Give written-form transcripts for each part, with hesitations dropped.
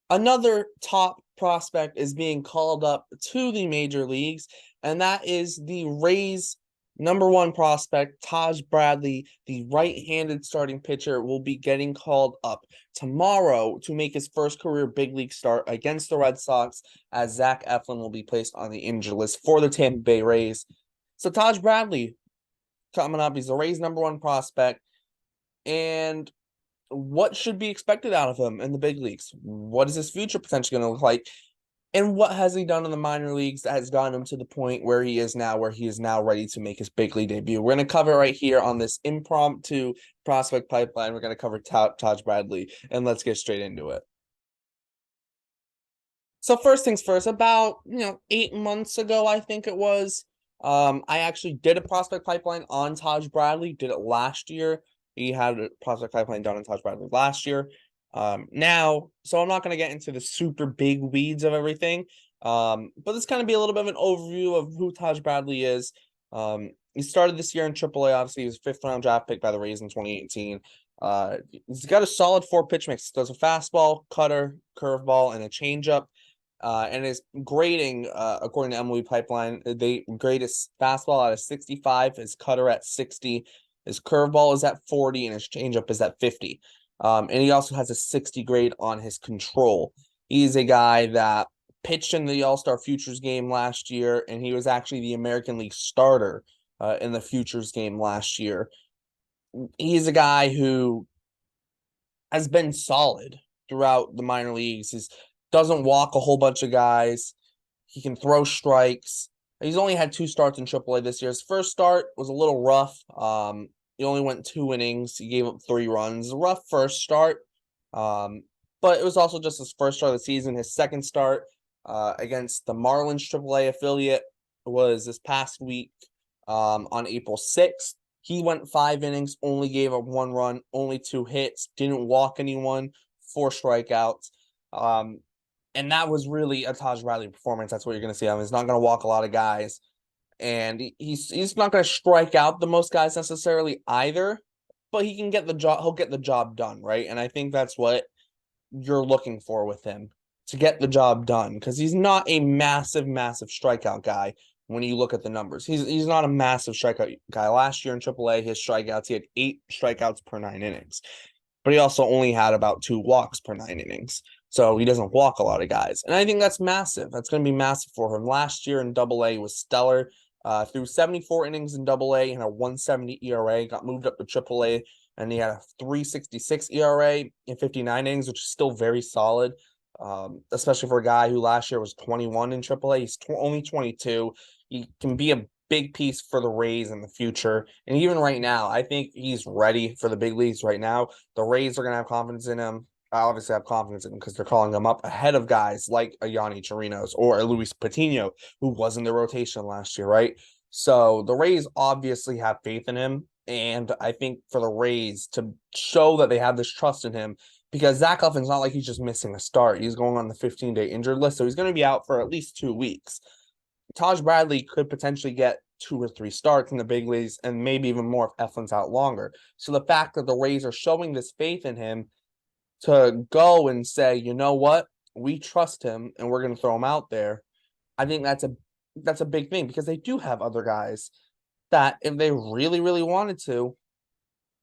Another top prospect is being called up to the major leagues, and that is the Rays' number one prospect, Taj Bradley, the right-handed starting pitcher, will be getting called up tomorrow to make his first career big league start against the Red Sox, as Zach Eflin will be placed on the injured list for the Tampa Bay Rays. So Taj Bradley coming up, he's the Rays' number one prospect, and what should be expected out of him in the big leagues? What is his future potentially going to look like? And what has he done in the minor leagues that has gotten him to the point where he is now ready to make his big league debut? We're going to cover it right here on this impromptu prospect pipeline. We're going to cover Taj Bradley, and let's get straight into it. So first things first, about 8 months ago, I think it was, I actually did a prospect pipeline on Taj Bradley. Did it last year. He had a prospect pipeline done on Taj Bradley last year. Now, so I'm not going to get into the super big weeds of everything. But this kind of be a little bit of an overview of who Taj Bradley is. He started this year in AAA. Obviously, he was a fifth-round draft pick by the Rays in 2018. He's got a solid four-pitch mix. Does a fastball, cutter, curveball, and a changeup. And his grading, according to MLB Pipeline, they grade his fastball at a 65, his cutter at 60, his curveball is at 40, and his changeup is at 50. And he also has a 60 grade on his control. He's a guy that pitched in the All-Star Futures game last year, and he was actually the American League starter in the Futures game last year. He's a guy who has been solid throughout the minor leagues. He doesn't walk a whole bunch of guys. He can throw strikes. He's only had 2 starts in AAA this year. His first start was a little rough. He only went 2 innings. He gave up 3 runs. A rough first start. But it was also just his first start of the season. His second start against the Marlins AAA affiliate was this past week on April 6th. He went 5 innings, only gave up 1 run, only 2 hits, didn't walk anyone, 4 strikeouts. And that was really a Taj Bradley performance. That's what you're going to see. He's not going to walk a lot of guys. And he's not going to strike out the most guys necessarily either, but he can get the job. He'll get the job done, right? And I think that's what you're looking for with him, to get the job done, because he's not a massive strikeout guy. When you look at the numbers, he's not a massive strikeout guy. Last year in AAA, his strikeouts, he had 8 strikeouts per 9 innings, but he also only had about 2 walks per 9 innings. So he doesn't walk a lot of guys. And I think that's massive. That's going to be massive for him. Last year in AA was stellar. Through 74 innings in AA and a 170 ERA, got moved up to AAA, and he had a 3.66 ERA in 59 innings, which is still very solid, especially for a guy who last year was 21 in AAA. He's only 22. He can be a big piece for the Rays in the future. And even right now, I think he's ready for the big leagues right now. The Rays are going to have confidence in him. I obviously have confidence in him because they're calling him up ahead of guys like a Yonny Chirinos or a Luis Patino, who was in the rotation last year, right? So the Rays obviously have faith in him. And I think for the Rays to show that they have this trust in him, because Zach Eflin's not like he's just missing a start. He's going on the 15-day injured list, so he's going to be out for at least 2 weeks. Taj Bradley could potentially get 2 or 3 starts in the big leagues, and maybe even more if Eflin's out longer. So the fact that the Rays are showing this faith in him to go and say, you know what, we trust him and we're going to throw him out there, I think that's a big thing, because they do have other guys that if they really, really wanted to,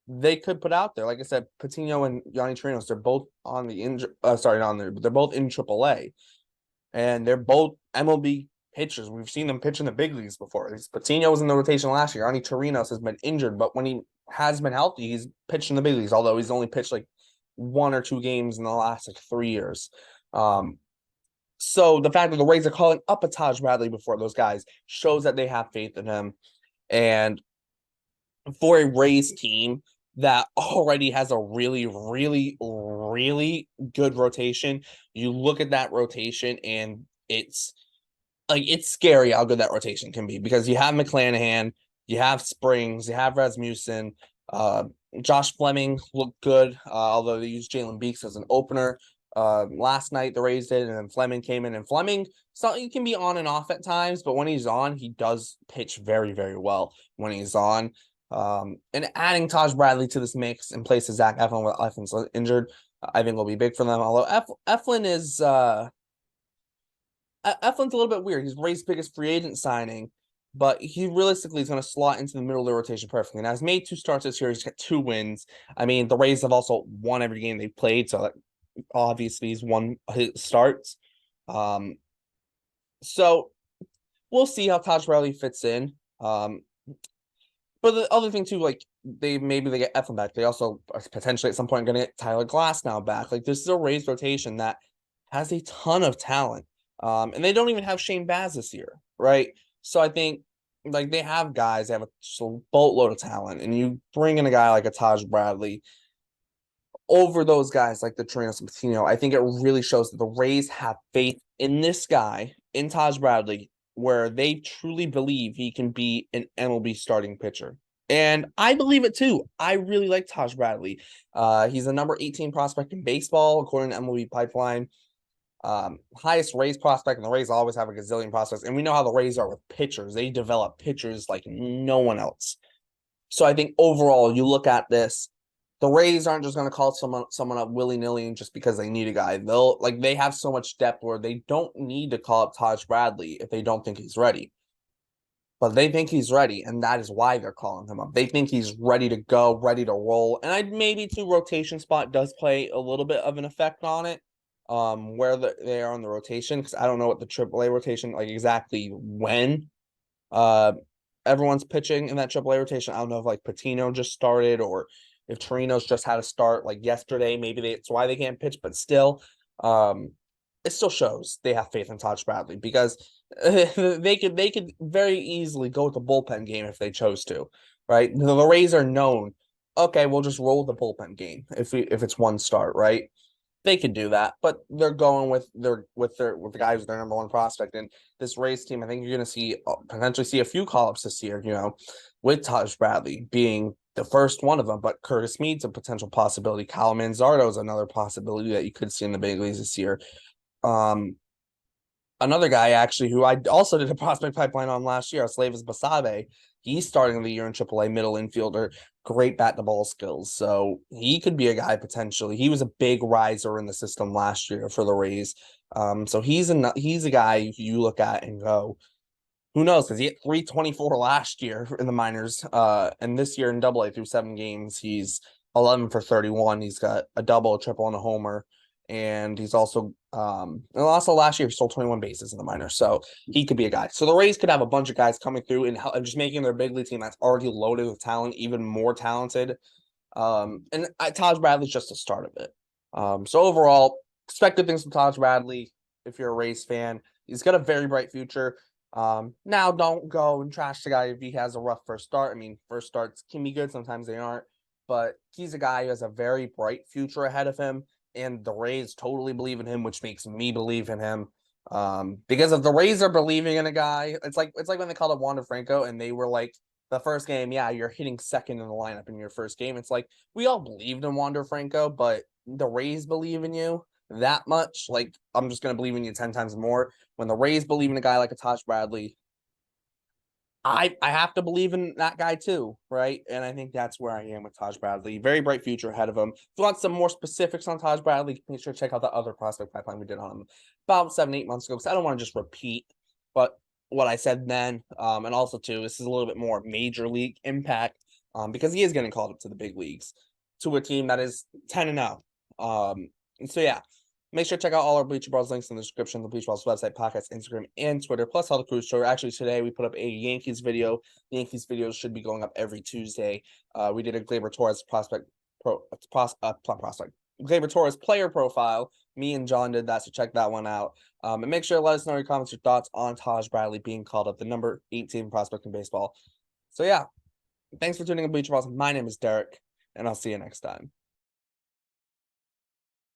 they could put out there. Like I said, Patino and Yonny Chirinos, they're both on the they're both in AAA, and they're both MLB pitchers. We've seen them pitch in the big leagues before. Patino was in the rotation last year. Yonny Chirinos has been injured, but when he has been healthy, he's pitched in the big leagues, although he's only pitched like 1 or 2 games in the last 3 years. So the fact that the Rays are calling up a Taj Bradley before those guys shows that they have faith in him. And for a Rays team that already has a really, really, really good rotation, you look at that rotation and it's scary how good that rotation can be, because you have McClanahan, you have Springs, you have Rasmussen, Josh Fleming looked good, although they used Jalen Beeks as an opener. Last night the Rays did, and then Fleming came in, and Fleming, so he can be on and off at times, but when he's on, he does pitch very, very well when he's on. And adding Taj Bradley to this mix in place of Zach Eflin with Eflin's injured, I think will be big for them. Although Eflin is Eflin's a little bit weird. He's Ray's biggest free agent signing, but he realistically is going to slot into the middle of the rotation perfectly. Now, he's made 2 starts this year. He's got 2 wins. I mean, the Rays have also won every game they've played, so that obviously he's won his starts. So we'll see how Taj Bradley fits in. But the other thing too, like maybe they get Eflin back. They also are potentially at some point going to get Tyler Glass now back. Like this is a Rays rotation that has a ton of talent. And they don't even have Shane Baz this year, right? So I think like they have guys, they have a boatload of talent, and you bring in a guy like a Taj Bradley over those guys like the Torinos and Patino. I think it really shows that the Rays have faith in this guy, in Taj Bradley, where they truly believe he can be an MLB starting pitcher. And I believe it too. I really like Taj Bradley. He's the number 18 prospect in baseball, according to MLB Pipeline. Highest Rays prospect, and the Rays always have a gazillion prospects. And we know how the Rays are with pitchers. They develop pitchers like no one else. So I think overall, you look at this, the Rays aren't just going to call someone up willy-nilly just because they need a guy. They have so much depth where they don't need to call up Taj Bradley if they don't think he's ready. But they think he's ready, and that is why they're calling him up. They think he's ready to go, ready to roll. And maybe too, rotation spot does play a little bit of an effect on it. Where they are on the rotation, because I don't know what the AAA rotation, like exactly when everyone's pitching in that AAA rotation. I don't know if like Patino just started or if Torino's just had a start like yesterday. Maybe it's why they can't pitch, but still, it still shows they have faith in Taj Bradley, because they could very easily go with the bullpen game if they chose to, right? The Rays are known. Okay, we'll just roll the bullpen game if it's one start, right? They could do that, but they're going with the guys with their number 1 prospect. And this Rays team, I think you're going to potentially see a few call-ups this year, with Taj Bradley being the first one of them. But Curtis Mead's a potential possibility. Kyle Manzardo is another possibility that you could see in the big leagues this year. Another guy actually who I also did a prospect pipeline on last year, Slavis Basabe. He's starting the year in AAA, middle infielder, great bat to ball skills. So he could be a guy potentially. He was a big riser in the system last year for the Rays. So he's a guy you look at and go, who knows? Because he hit 324 last year in the minors. And this year in AA through 7 games, he's 11 for 31. He's got a double, a triple, and a homer. And he's also last year he stole 21 bases in the minors, so he could be a guy. So the Rays could have a bunch of guys coming through and just making their big league team that's already loaded with talent even more talented. And Taj Bradley's just the start of it. So overall, expect good things from Taj Bradley if you're a Rays fan. He's got a very bright future. Now don't go and trash the guy if he has a rough first start. I mean, first starts can be good, sometimes they aren't, but he's a guy who has a very bright future ahead of him. And the Rays totally believe in him, which makes me believe in him. Because if the Rays are believing in a guy, it's like when they called up Wander Franco and they were like, the first game, yeah, you're hitting second in the lineup in your first game. It's like we all believed in Wander Franco, but the Rays believe in you that much. Like, I'm just gonna believe in you 10 times more. When the Rays believe in a guy like a Taj Bradley, I have to believe in that guy too, right? And I think that's where I am with Taj Bradley. Very bright future ahead of him. If you want some more specifics on Taj Bradley, make sure to check out the other prospect pipeline we did on him about 7-8 months ago, because I don't want to just repeat what I said then. And also too, this is a little bit more major league impact, because he is getting called up to the big leagues to a team that is 10-0. And so yeah. Make sure to check out all our Bleacher Brawls links in the description, the Bleacher Brawls website, podcast, Instagram, and Twitter, plus all the crew show. Actually, today we put up a Yankees video. The Yankees videos should be going up every Tuesday. We did a Gleyber Torres Gleyber Torres player profile. Me and John did that, so check that one out. And make sure to let us know your comments, your thoughts on Taj Bradley being called up, the number 18 prospect in baseball. So yeah, thanks for tuning in, Bleacher Brawls. My name is Derek, and I'll see you next time.